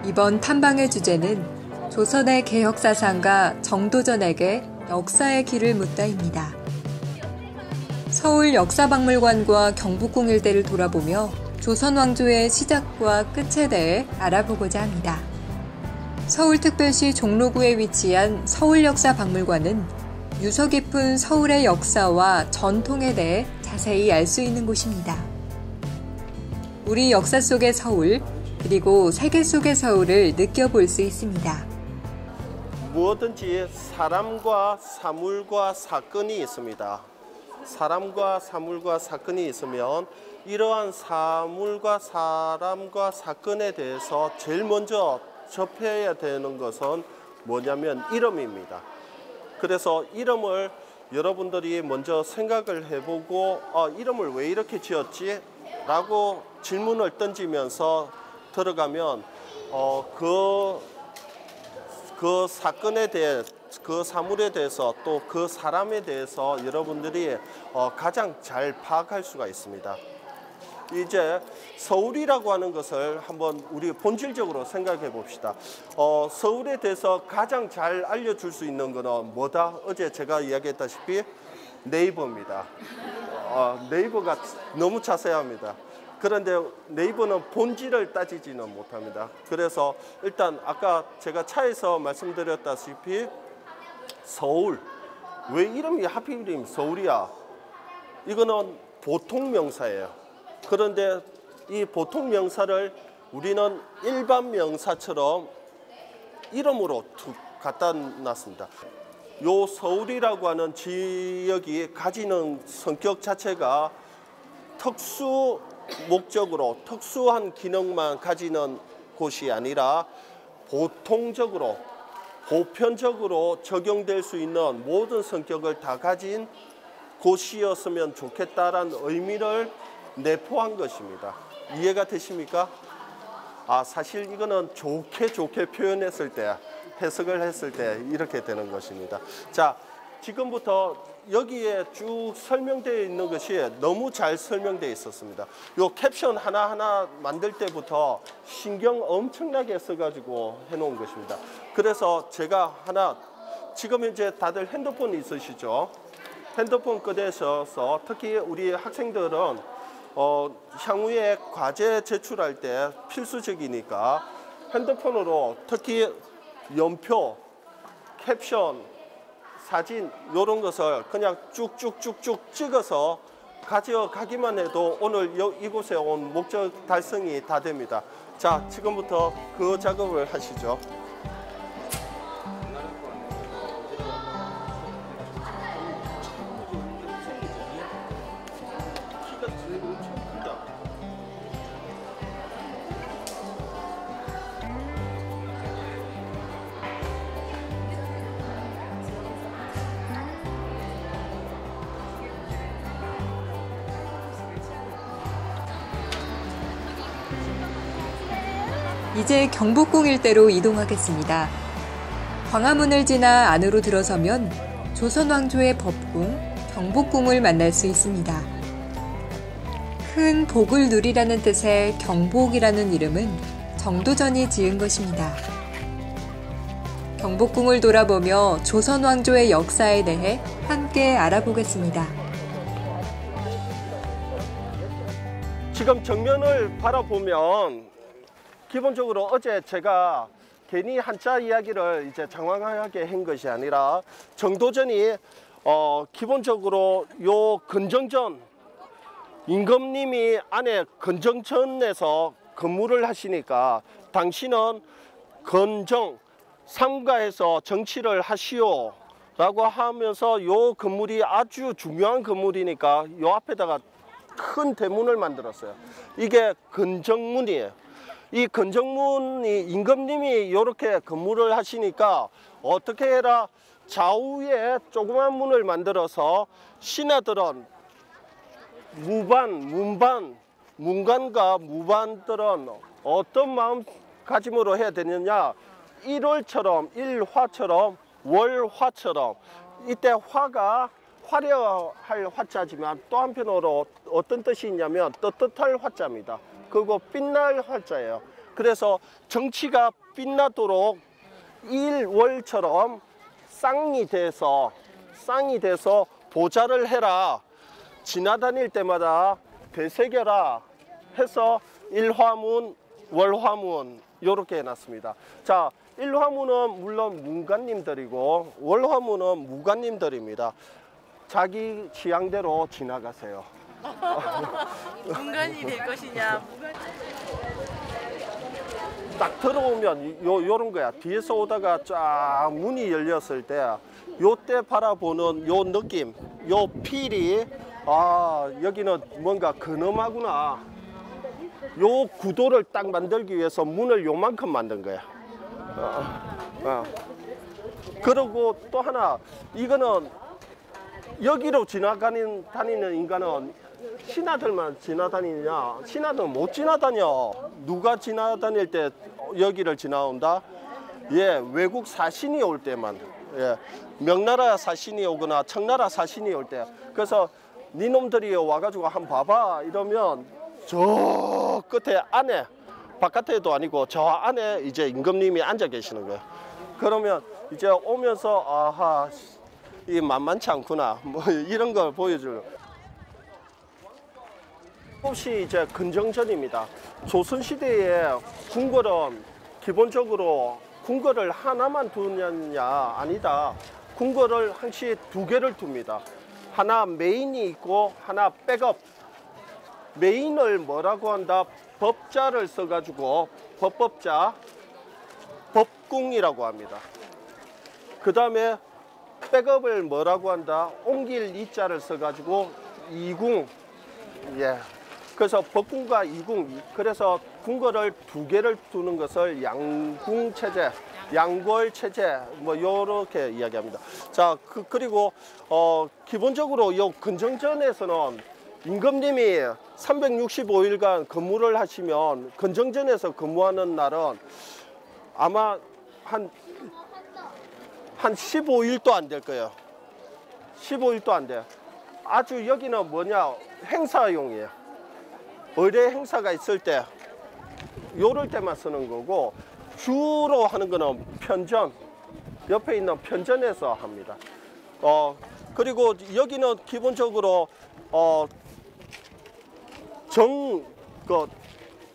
이번 탐방의 주제는 조선의 개혁사상가 정도전에게 역사의 길을 묻다입니다. 서울 역사박물관과 경복궁 일대를 돌아보며 조선 왕조의 시작과 끝에 대해 알아보고자 합니다. 서울특별시 종로구에 위치한 서울역사박물관은 유서 깊은 서울의 역사와 전통에 대해 자세히 알 수 있는 곳입니다. 우리 역사 속의 서울, 그리고 세계 속의 서울을 느껴볼 수 있습니다. 무엇든지 사람과 사물과 사건이 있습니다. 사람과 사물과 사건이 있으면 이러한 사물과 사람과 사건에 대해서 제일 먼저 접해야 되는 것은 뭐냐면 이름입니다. 그래서 이름을 여러분들이 먼저 생각을 해보고 이름을 왜 이렇게 지었지? 라고 질문을 던지면서 들어가면 그 사건에 대해, 그 사물에 대해서 또 그 사람에 대해서 여러분들이 가장 잘 파악할 수가 있습니다. 이제 서울이라고 하는 것을 한번 우리 본질적으로 생각해 봅시다. 서울에 대해서 가장 잘 알려줄 수 있는 것은 뭐다? 어제 제가 이야기했다시피 네이버입니다. 네이버가 너무 자세합니다. 그런데 네이버는 본질을 따지지는 못합니다. 그래서 일단 아까 제가 차에서 말씀드렸다시피 서울, 왜 이름이 하필이면 서울이야? 이거는 보통 명사예요. 그런데 이 보통 명사를 우리는 일반 명사처럼 이름으로 갖다 놨습니다. 요 서울이라고 하는 지역이 가지는 성격 자체가 특수 목적으로 특수한 기능만 가지는 곳이 아니라 보통적으로 보편적으로 적용될 수 있는 모든 성격을 다 가진 곳이었으면 좋겠다라는 의미를 내포한 것입니다. 이해가 되십니까? 사실 이거는 좋게 표현했을 때, 해석을 했을 때 이렇게 되는 것입니다. 자, 지금부터 여기에 쭉 설명되어 있는 것이 너무 잘 설명되어 있었습니다. 요 캡션 하나하나 만들 때부터 신경 엄청나게 써가지고 해놓은 것입니다. 그래서 제가 지금 현재 다들 핸드폰 있으시죠? 핸드폰 꺼내셔서 특히 우리 학생들은 향후에 과제 제출할 때 필수적이니까 핸드폰으로 특히 연표, 캡션, 사진 이런 것을 그냥 쭉쭉쭉쭉 찍어서 가져가기만 해도 오늘 이곳에 온 목적 달성이 다 됩니다. 자, 지금부터 그 작업을 하시죠. 이제 경복궁 일대로 이동하겠습니다. 광화문을 지나 안으로 들어서면 조선 왕조의 법궁, 경복궁을 만날 수 있습니다. 큰 복을 누리라는 뜻의 경복이라는 이름은 정도전이 지은 것입니다. 경복궁을 돌아보며 조선 왕조의 역사에 대해 함께 알아보겠습니다. 지금 정면을 바라보면 기본적으로 어제 제가 괜히 한자 이야기를 이제 장황하게 한 것이 아니라 정도전이 기본적으로 요 근정전 임금님이 안에 근정전에서 근무를 하시니까 당신은 건정 삼가에서 정치를 하시오 라고 하면서 요 건물이 아주 중요한 건물이니까 요 앞에다가 큰 대문을 만들었어요. 이게 근정문이에요. 이 근정문이 임금님이 이렇게 근무를 하시니까 어떻게 해라, 좌우에 조그만 문을 만들어서 신하들은 문관과 무반들은 어떤 마음가짐으로 해야 되느냐, 일화처럼 월화처럼 이때 화가 화려할 화자지만 또 한편으로 어떤 뜻이 있냐면 떳떳할 화자입니다. 그리고 빛날 활자예요. 그래서 정치가 빛나도록 일월처럼 쌍이 돼서 보좌를 해라. 지나다닐 때마다 되새겨라 해서 일화문, 월화문 이렇게 해놨습니다. 자, 일화문은 물론 문관님들이고 월화문은 무관님들입니다. 자기 취향대로 지나가세요. 문관이 될 것이냐? 딱 들어오면 요런 거야. 뒤에서 오다가 쫙 문이 열렸을 때 요때 바라보는 요 느낌, 요 필이 아, 여기는 뭔가 근엄하구나. 요 구도를 딱 만들기 위해서 문을 요만큼 만든 거야. 그리고 또 하나, 이거는 여기로 다니는 인간은 신하들만 지나다니냐? 신하들은 못 지나다녀. 누가 지나다닐 때 여기를 지나온다? 예, 외국 사신이 올 때만. 예, 명나라 사신이 오거나 청나라 사신이 올 때. 그래서 니놈들이 와가지고 한번 봐봐 이러면 저 끝에 안에, 바깥에도 아니고 저 안에 이제 임금님이 앉아 계시는 거예요. 그러면 이제 오면서 아하, 이 만만치 않구나, 뭐 이런 걸 보여주려고. 혹시 이제 근정전입니다. 조선시대에 궁궐은 기본적으로 궁궐을 하나만 두느냐? 아니다. 궁궐을 항시 두 개를 둡니다. 하나 메인이 있고 하나 백업. 메인을 뭐라고 한다? 법자를 써가지고 법법자, 법궁이라고 합니다. 그 다음에 백업을 뭐라고 한다? 옮길 이자를 써가지고 이궁. 예. 그래서 법궁과 이궁, 그래서 궁궐을 두 개를 두는 것을 양궁체제, 양궐체제 뭐 요렇게 이야기합니다. 자, 그리고 기본적으로 요 근정전에서는 임금님이 365일간 근무를 하시면 근정전에서 근무하는 날은 아마 한 15일도 안 될 거예요. 15일도 안 돼. 아주 여기는 뭐냐? 행사용이에요. 의례 행사가 있을 때 요럴 때만 쓰는 거고, 주로 하는 거는 편전, 옆에 있는 편전에서 합니다. 그리고 여기는 기본적으로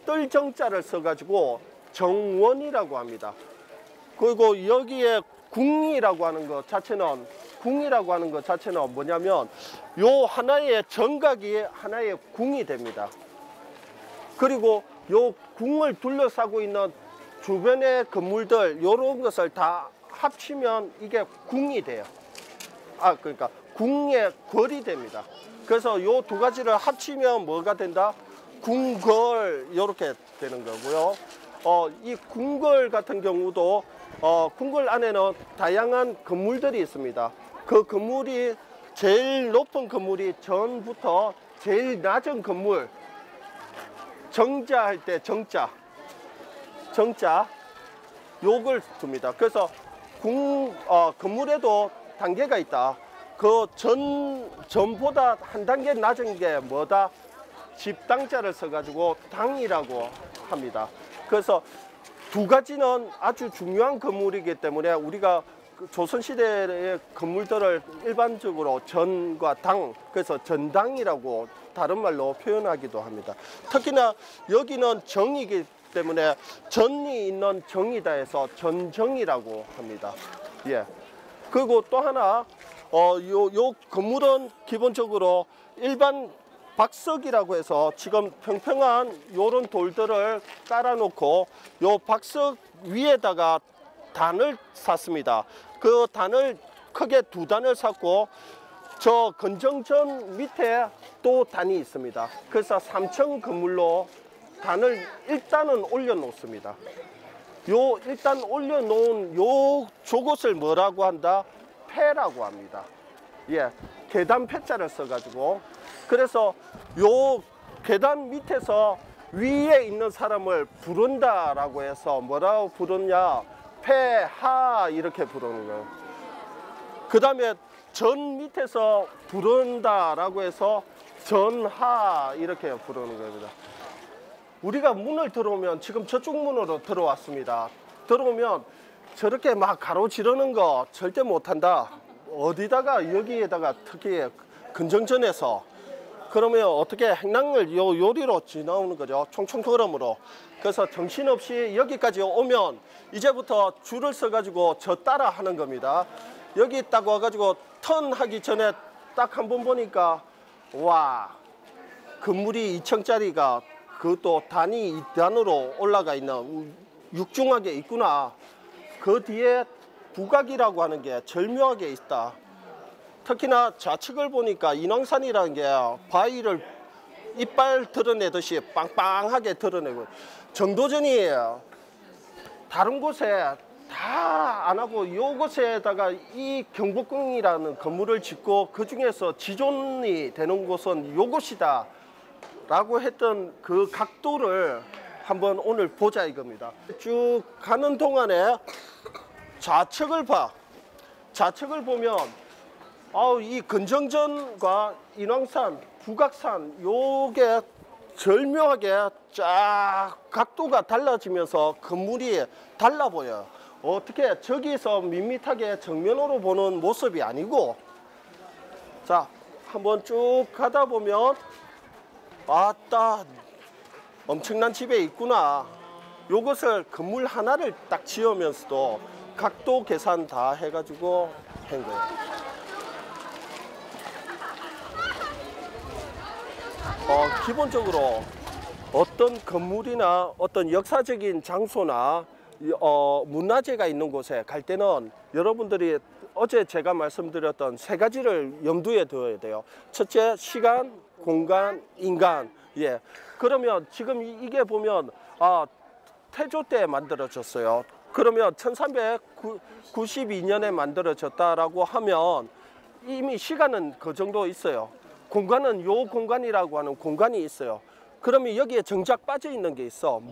뜰정자를 써가지고 정원이라고 합니다. 그리고 여기에 궁이라고 하는 것 자체는, 뭐냐면 요 하나의 정각이 하나의 궁이 됩니다. 그리고 요 궁을 둘러싸고 있는 주변의 건물들, 요런 것을 다 합치면 이게 궁이 돼요. 그러니까 궁의 궐이 됩니다. 그래서 요 두 가지를 합치면 뭐가 된다? 궁궐, 요렇게 되는 거고요. 이 궁궐 같은 경우도 궁궐 안에는 다양한 건물들이 있습니다. 그 건물이 제일 높은 건물이 전부터 제일 낮은 건물, 정자 할 때 정자 요걸 둡니다. 그래서 건물에도 단계가 있다. 그 전보다 한 단계 낮은 게 뭐다? 집당자를 써가지고 당이라고 합니다. 그래서 두 가지는 아주 중요한 건물이기 때문에 우리가 조선시대의 건물들을 일반적으로 전과 당, 그래서 전당이라고 다른 말로 표현하기도 합니다. 특히나 여기는 정이기 때문에 전이 있는 정이다 해서 전정이라고 합니다. 예. 그리고 또 하나, 요 건물은 기본적으로 일반 박석이라고 해서 지금 평평한 요런 돌들을 깔아놓고 요 박석 위에다가 단을 샀습니다. 그 단을 크게 두 단을 샀고, 저 근정전 밑에 또 단이 있습니다. 그래서 3층 건물로 단을 일단은 올려놓습니다. 요 일단 올려놓은 요 저곳을 뭐라고 한다? 패라고 합니다. 예, 계단 패자를 써가지고, 그래서 요 계단 밑에서 위에 있는 사람을 부른다라고 해서 뭐라고 부르냐? 패하 이렇게 부르는 거예요. 그 다음에 전 밑에서 부른다라고 해서 전하 이렇게 부르는 겁니다. 우리가 문을 들어오면 지금 저쪽 문으로 들어왔습니다. 들어오면 저렇게 막 가로지르는 거 절대 못한다. 어디다가 여기에다가 특히 근정전에서 그러면 어떻게 행랑을 요리로 지나오는 거죠. 총총걸음으로. 그래서 정신없이 여기까지 오면 이제부터 줄을 서가지고 저 따라 하는 겁니다. 여기 딱 와가지고 턴하기 전에 딱 한 번 보니까 와, 건물이 2층짜리가 그것도 단이 2단으로 올라가 있는 육중하게 있구나. 그 뒤에 부각이라고 하는 게 절묘하게 있다. 특히나 좌측을 보니까 인왕산이라는 게 바위를 이빨 드러내듯이 빵빵하게 드러내고, 정도전이 다른 곳에 다 안 하고 요곳에다가 이 경복궁이라는 건물을 짓고 그 중에서 지존이 되는 곳은 요곳이다 라고 했던 그 각도를 한번 오늘 보자 이겁니다. 쭉 가는 동안에 좌측을 보면 이 근정전과 인왕산, 북악산 요게 절묘하게 쫙 각도가 달라지면서 건물이 달라 보여요. 어떻게 저기서 밋밋하게 정면으로 보는 모습이 아니고, 자 한번 쭉 가다 보면 아따 엄청난 집에 있구나. 요것을 건물 하나를 딱 지으면서도 각도 계산 다 해가지고 한 거예요. 기본적으로 어떤 건물이나 어떤 역사적인 장소나 문화재가 있는 곳에 갈 때는 여러분들이 어제 제가 말씀드렸던 세 가지를 염두에 둬야 돼요. 첫째, 시간, 공간, 인간. 예. 그러면 지금 이게 보면 태조 때 만들어졌어요. 그러면 1392년에 만들어졌다라고 하면 이미 시간은 그 정도 있어요. 공간은 요 공간이라고 하는 공간이 있어요. 그러면 여기에 정작 빠져 있는 게 있어.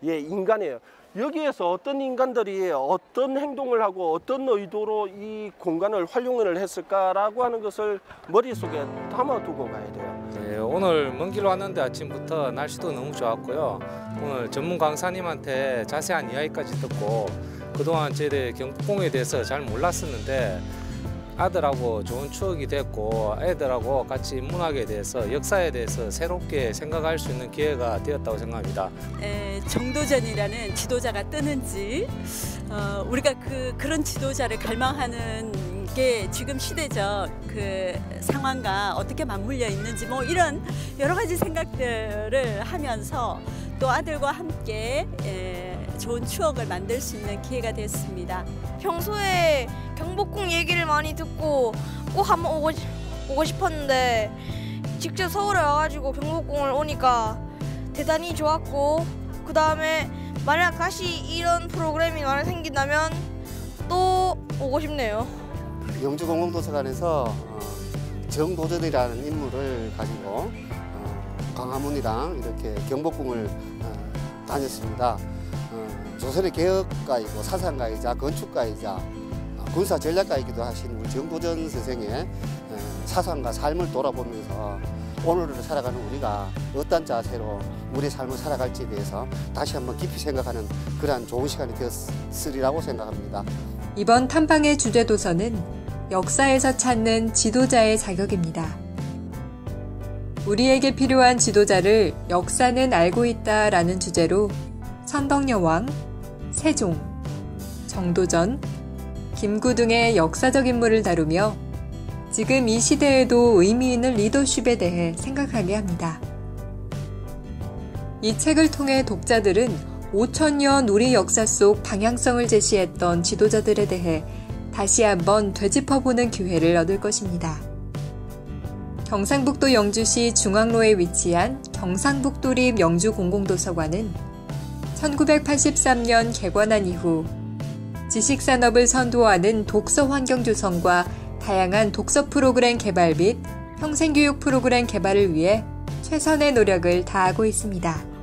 인간이에요. 여기에서 어떤 인간들이 어떤 행동을 하고 어떤 의도로 이 공간을 활용을 했을까라고 하는 것을 머릿속에 담아두고 가야 돼요. 네, 오늘 먼 길 왔는데 아침부터 날씨도 너무 좋았고요. 오늘 전문 강사님한테 자세한 이야기까지 듣고 그동안 저희들 경복궁에 대해서 잘 몰랐었는데 아들하고 좋은 추억이 됐고 애들하고 같이 문학에 대해서 역사에 대해서 새롭게 생각할 수 있는 기회가 되었다고 생각합니다. 정도전이라는 지도자가 뜨는지 우리가 그런 지도자를 갈망하는 게 지금 시대적 그 상황과 어떻게 맞물려 있는지 이런 여러 가지 생각들을 하면서 또 아들과 함께 좋은 추억을 만들 수 있는 기회가 됐습니다. 평소에 경복궁 얘기를 많이 듣고 꼭 한번 오고 싶었는데 직접 서울에 와가지고 경복궁을 오니까 대단히 좋았고, 그 다음에 만약 다시 이런 프로그램이 만약 생긴다면 또 오고 싶네요. 영주공공도서관에서 정도전이라는 인물을 가지고 광화문이랑 이렇게 경복궁을 다녔습니다. 조선의 개혁가이고 사상가이자 건축가이자 군사 전략가이기도 하신 우리 정도전 선생의 사상과 삶을 돌아보면서 오늘을 살아가는 우리가 어떤 자세로 우리의 삶을 살아갈지에 대해서 다시 한번 깊이 생각하는 그러한 좋은 시간이 되었으리라고 생각합니다. 이번 탐방의 주제 도서는 역사에서 찾는 지도자의 자격입니다. 우리에게 필요한 지도자를 역사는 알고 있다라는 주제로 선덕여왕, 세종, 정도전, 김구 등의 역사적 인물을 다루며 지금 이 시대에도 의미 있는 리더십에 대해 생각하게 합니다. 이 책을 통해 독자들은 5000년 우리 역사 속 방향성을 제시했던 지도자들에 대해 다시 한번 되짚어보는 기회를 얻을 것입니다. 경상북도 영주시 중앙로에 위치한 경상북도립 영주공공도서관은 1983년 개관한 이후 지식산업을 선도하는 독서 환경 조성과 다양한 독서 프로그램 개발 및 평생교육 프로그램 개발을 위해 최선의 노력을 다하고 있습니다.